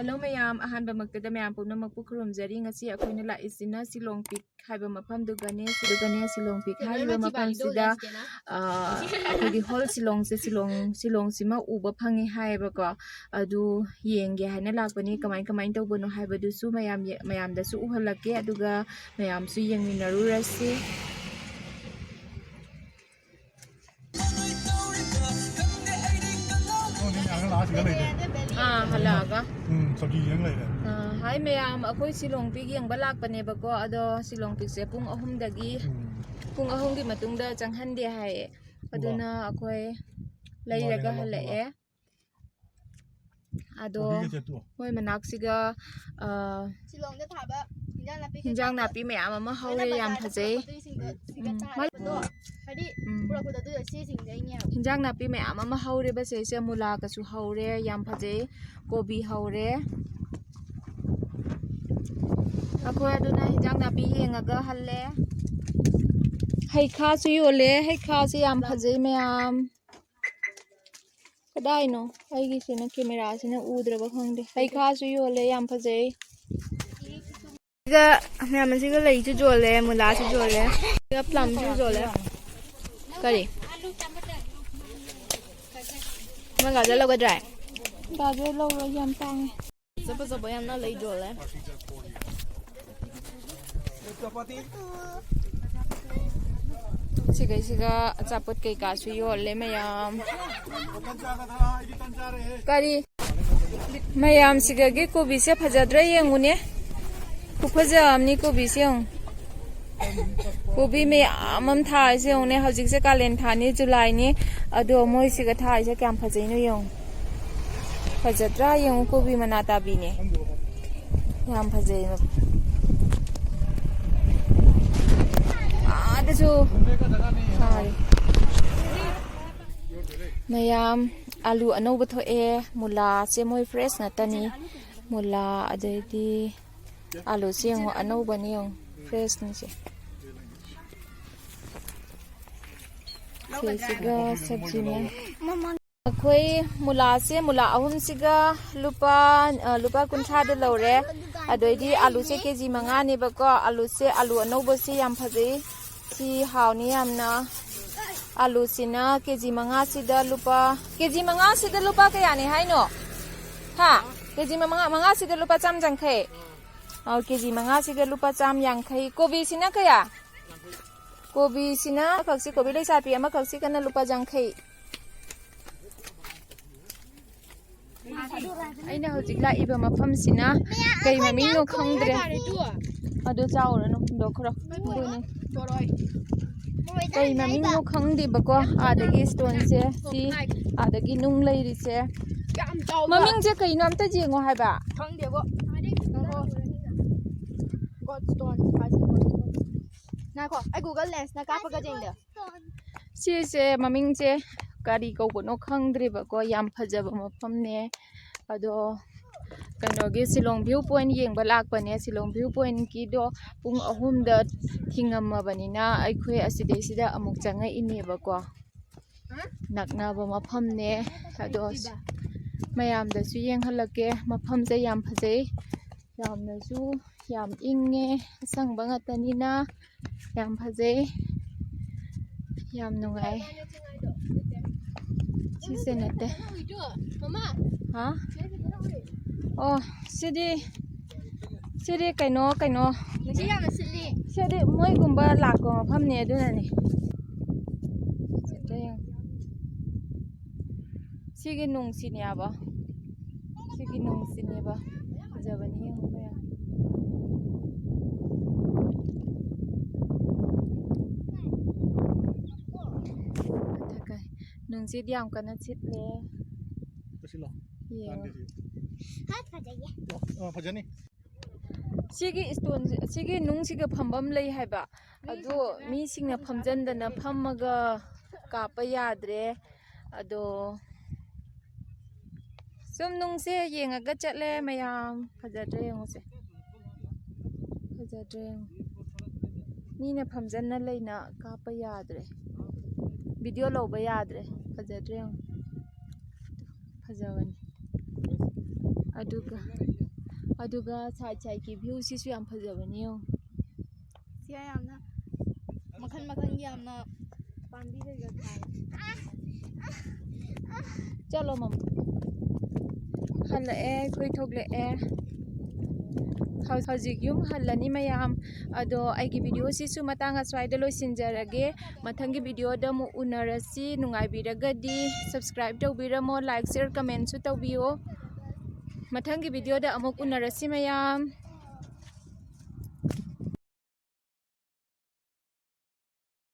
Hello mayam ahan ba magtada mayam puna magpukurum jari ngasi akoy na laisina silong pik haiba mapam dugane silong pik haiba mapam sida akoy gi hol silong sima uba phangi haiba ko adu yenge haina lakpani kamai tawbano haiba dusu mayam dasu uhalake aduga mayam su yengminaru rasi halaga सब्जी yang lai hai mayam akoy silong pik yang balak pane ba ko ado silong pik se pung ahum dagi matungda changhan de hai aduna akoy lairaga halae ado hoi manak siga silong da thaba hinjang napi mayam ama haure yam phajai hinjang napi mayam ama haure ba se mula ka su haure yam phajai kobi haure akoy aduna hinjang napi yengaga halle hai kha su yole hai kha se yam phajai mayam kadai no ai gi sina camera sina udraba khangde hai kha su yole yam phajai ga mayam siga lei chu jole mula chu jole ga plum chu jole kari mang ga lo ga dai ga lo yam tang sapa yam na lei jole siga achapot kai ka su yole mayam kari mayam siga ge kobi se phajadra yengune kufaja amni kobi se kobi me amam tha se ne hajik se kalen thani july ni ado moi siga tha se kyam phajai no yong phajadra yong kobi manata bi ne yam phajai no adasu mayam alu anoba thoe mula se moi fresh natani mula adedi alu siang anoba ni yong fresh ni se siga sabji ne akhoi mula ahum siga lupa kuntha de lore adoidi alu se kg 5 ni ba ko alu anoba se yam phajai si hauni yamna alu sina kg 5 sida lupa kaya ni haino ha kg 5 sida lupa cham jangkhai kg 5 sida lupa cham yangkhai kobi sina kaya kobi sina khaksi kobi lai sapi ama khaksi kana lupa jangkhai aina hojik la iba mafam sina kai maming no khangdre adu chaura no dokhro duni kai maming no khangdi bako adagi stone se si adagi nung leiri se maming je kai nam ta jengo haiba khangde bo god stone na ko ai google lens na ka pa ga jeng de si se maming je kari ko no khangdre bako yam phajaba mafam ne ado kanogi silong view point yengba lakpane silong view point ki do pung ahum da thingam banina aikhoi asidei sida amuk changa ineba ko nakna ba mafam ne ado mayam da su yeng halake mafam je yam phajai yam na su yam inge sang ba ngatanina yam phajai yam nungai si senate mama ha oh sidi kaino ngi ya na silli sidi moi gumba lakko mafam ne aduna ni sigi nung sinya ba jabani huma ya takai nung sidiam kana chitle Pasilo. yeah hat phajai Phajani. Sigi stone sigi nung siga phambam lei haiba ado mi singna phamjandana phammaga kapa yadre ado sum nung se yengaga chatle mayam phajadre yongse mina phamjanna leina kapa yadre video loba yadre phajadre yong phajawani ꯑꯗꯨꯒ ꯁꯥꯏꯠꯀꯤ ꯚ꯭ꯌꯨꯁꯤꯁꯨ ꯌꯥꯝ ꯐꯖꯕꯅꯤ ꯌꯦꯡꯉꯣ ꯁꯤ ꯌꯥꯝꯅ ꯃꯈꯜ ꯃꯈꯜꯒꯤ ꯌꯥꯝꯅ ꯄꯥꯝꯕꯤ ꯂꯩꯒ ꯊꯥꯏ ꯆꯠꯂꯣ ꯃꯝ ꯍꯜꯂꯛꯑꯦ ꯑꯩꯈꯣꯏ ꯊꯣꯛꯂꯛꯑꯦ ꯍꯧꯖꯤꯛ ꯌꯨꯝ ꯍꯜꯂꯅꯤ ꯃꯌꯥꯝ ꯑꯗꯣ ꯑꯩꯒꯤ ꯚꯤꯗꯤꯑꯣꯁꯤꯁꯨ ꯃꯇꯥꯡ ꯑꯁ꯭ꯋꯥꯏꯗ ꯂꯣꯏꯁꯤꯟꯖꯔꯒꯦ ꯃꯊꯪꯒꯤ ꯚꯤꯗꯤꯑꯣꯗ ꯑꯃꯨꯛ ꯎꯅꯔꯁꯤ ꯅꯨꯡꯉꯥꯏꯕꯤꯔꯒꯗꯤ ꯁꯕꯁꯀ꯭ꯔꯥꯏꯕ ꯇꯧꯕꯤꯔꯝꯃꯣ ꯂꯥꯏꯛ ꯁꯤꯌꯔ ꯀꯃꯦꯟꯁꯨ ꯇꯧꯕꯤꯌꯣ ꯃꯊꯪꯒꯤ ꯚꯤꯗꯤꯑꯣꯗ ꯑꯃꯨꯛ ꯎꯅꯔꯁꯤ ꯃꯌꯥꯝ